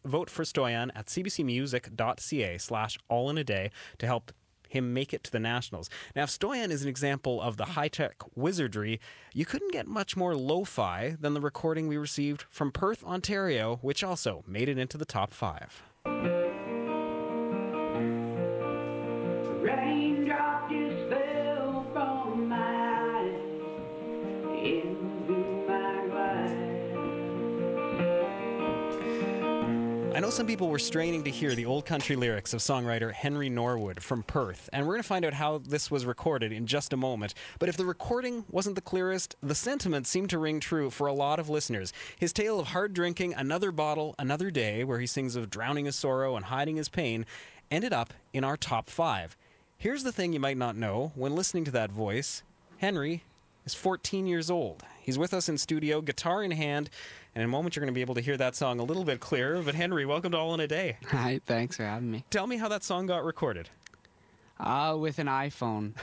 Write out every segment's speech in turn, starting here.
vote for Stoyan at cbcmusic.ca/allinaday to help him make it to the Nationals. Now, if Stoyan is an example of the high-tech wizardry, you couldn't get much more lo-fi than the recording we received from Perth, Ontario, which also made it into the top 5. Raindrop just fell from my eyes into my glass. I know some people were straining to hear the old country lyrics of songwriter Henry Norwood from Perth, and we're going to find out how this was recorded in just a moment. But if the recording wasn't the clearest, the sentiment seemed to ring true for a lot of listeners. His tale of hard drinking, another bottle, another day, where he sings of drowning his sorrow and hiding his pain, ended up in our top 5. Here's the thing you might not know when listening to that voice. Henry is 14 years old. He's with us in studio, guitar in hand, and in a moment you're going to be able to hear that song a little bit clearer. But Henry, welcome to All in a Day. Hi, thanks for having me. Tell me how that song got recorded. With an iPhone.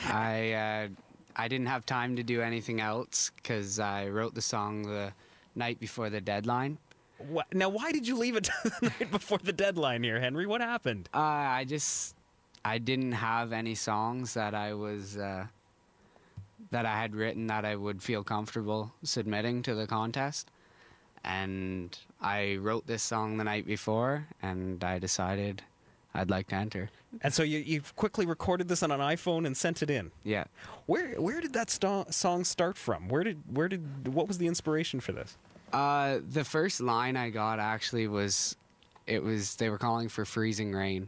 I didn't have time to do anything else because I wrote the song the night before the deadline. Now, why did you leave it to the night before the deadline here, Henry? What happened? I didn't have any songs that I was that I had written that I would feel comfortable submitting to the contest, and I wrote this song the night before, and I decided I'd like to enter. And so you quickly recorded this on an iPhone and sent it in. Yeah. Where did that song start from? What was the inspiration for this? The first line I got actually was they were calling for freezing rain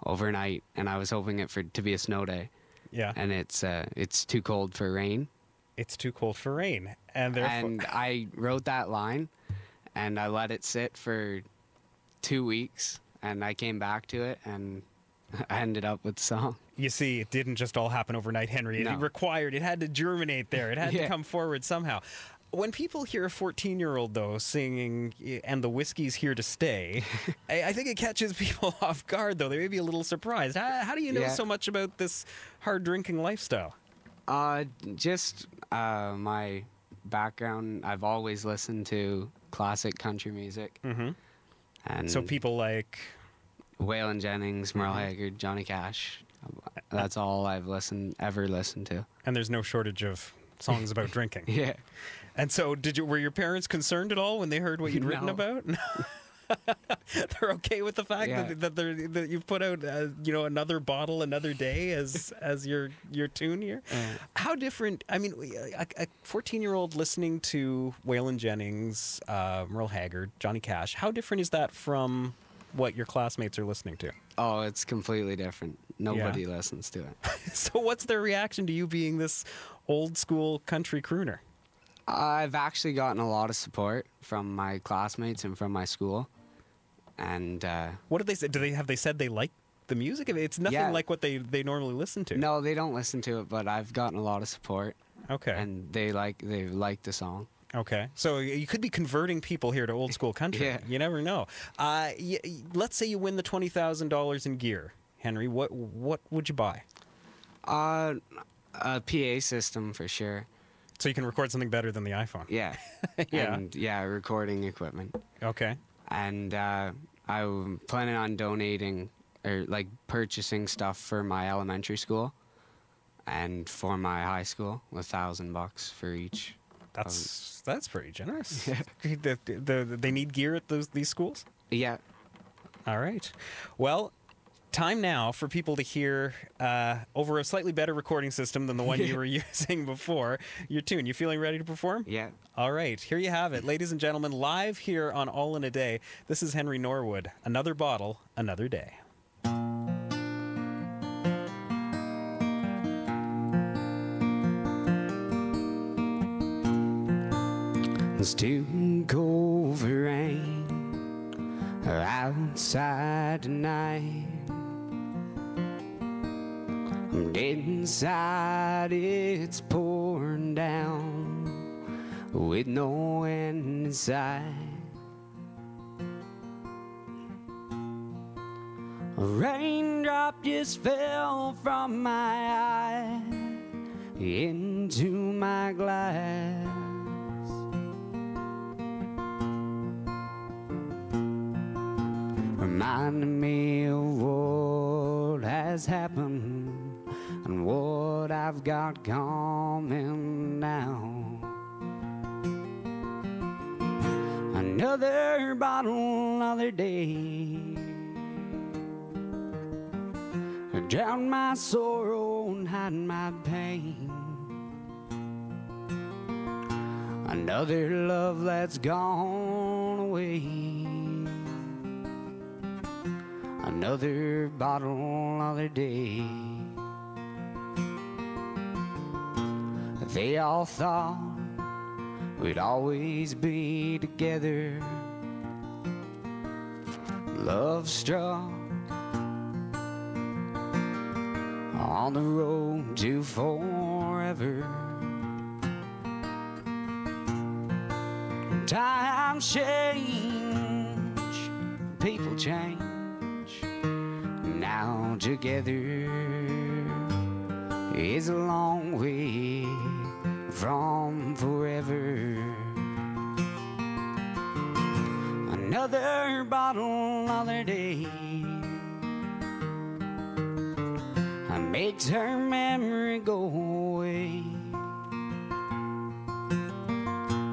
overnight, and I was hoping it to be a snow day. Yeah. And it's too cold for rain. It's too cold for rain, and therefore. And I wrote that line, and I let it sit for 2 weeks, and I came back to it, and I ended up with the song. You see, it didn't just all happen overnight, Henry. No. It had to germinate there. It had to Yeah. come forward somehow. When people hear a 14-year-old, though, singing "And the Whiskey's Here to Stay," I think it catches people off guard, though. They may be a little surprised. How do you know so much about this hard-drinking lifestyle? Just my background. I've always listened to classic country music. And So people like... Waylon Jennings, Merle Haggard, Johnny Cash. That's all I've ever listened to. And there's no shortage of songs about drinking. Yeah. And so were your parents concerned at all when they heard what you'd written No. about? They're okay with the fact that you've put out another bottle, another day as your tune here. How different? I mean, a 14-year-old listening to Waylon Jennings, Merle Haggard, Johnny Cash. How different is that from what your classmates are listening to? Oh, it's completely different. Nobody listens to it. So what's their reaction to you being this old school country crooner? I've actually gotten a lot of support from my classmates and from my school. And what did they say? Have they said they like the music? It's nothing like what they normally listen to. No, they don't listen to it, but I've gotten a lot of support. Okay. And they like the song. Okay. So you could be converting people here to old school country. Yeah. You never know. Let's say you win the $20,000 in gear, Henry. What would you buy? A PA system for sure. So you can record something better than the iPhone. Yeah. Yeah. And recording equipment. Okay. And I'm planning on donating or like purchasing stuff for my elementary school and for my high school, $1,000 for each. That's pretty generous. They need gear at these schools? Yeah. All right. Well, time now for people to hear over a slightly better recording system than the one you were using before your tune. You feeling ready to perform? Yeah. All right. Here you have it. Ladies and gentlemen, live here on All in a Day. This is Henry Norwood. Another bottle, another day. It's too cold for rain outside tonight. And inside it's pouring down with no end in sight. A raindrop just fell from my eye into my glass. reminding me of what has happened and what I've got coming now. Another bottle, another day, drown my sorrow and hide my pain. Another love that's gone away. Another bottle, another day. They all thought we'd always be together. Love struck on the road to forever. Times change, people change. Now together is a long way from forever. Another bottle, another day, makes her memory go away.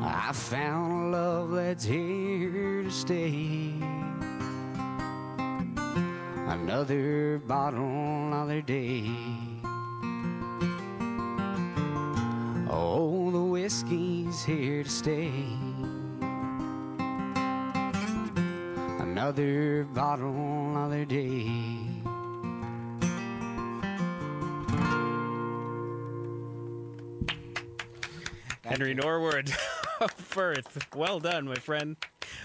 I found a love that's here to stay. Another bottle, another day. Oh, the whiskey's here to stay. Another bottle, another day. Henry Norwood of Perth. Well done, my friend.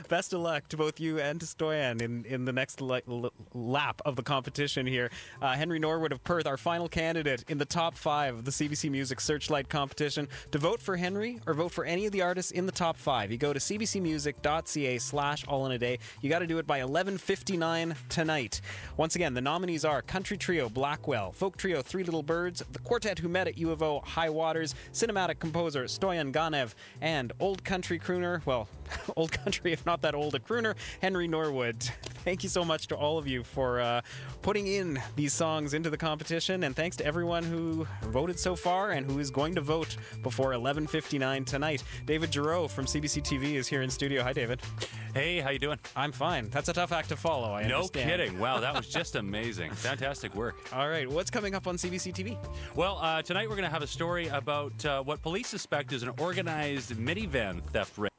Best of luck to both you and to Stoyan in the next lap of the competition here. Henry Norwood of Perth, our final candidate in the top 5 of the CBC Music Searchlight competition. To vote for Henry or vote for any of the artists in the top 5, you go to cbcmusic.ca/allinaday. You got to do it by 11:59 tonight. Once again, the nominees are Country Trio Blackwell, Folk Trio Three Little Birds, the Quartet who met at U of O High Waters, Cinematic Composer Stoyan Ganev, and Old Country Crooner, well, old country if not that old a crooner, Henry Norwood. Thank you so much to all of you for putting in these songs into the competition, and thanks to everyone who voted so far and who is going to vote before 11:59 tonight. David Giroux from CBC TV is here in studio. Hi, David. Hey, how you doing? I'm fine. That's a tough act to follow, I understand. No kidding. Wow, that was just amazing. Fantastic work. All right, what's coming up on CBC TV? Well, tonight we're going to have a story about what police suspect is an organized minivan theft ring.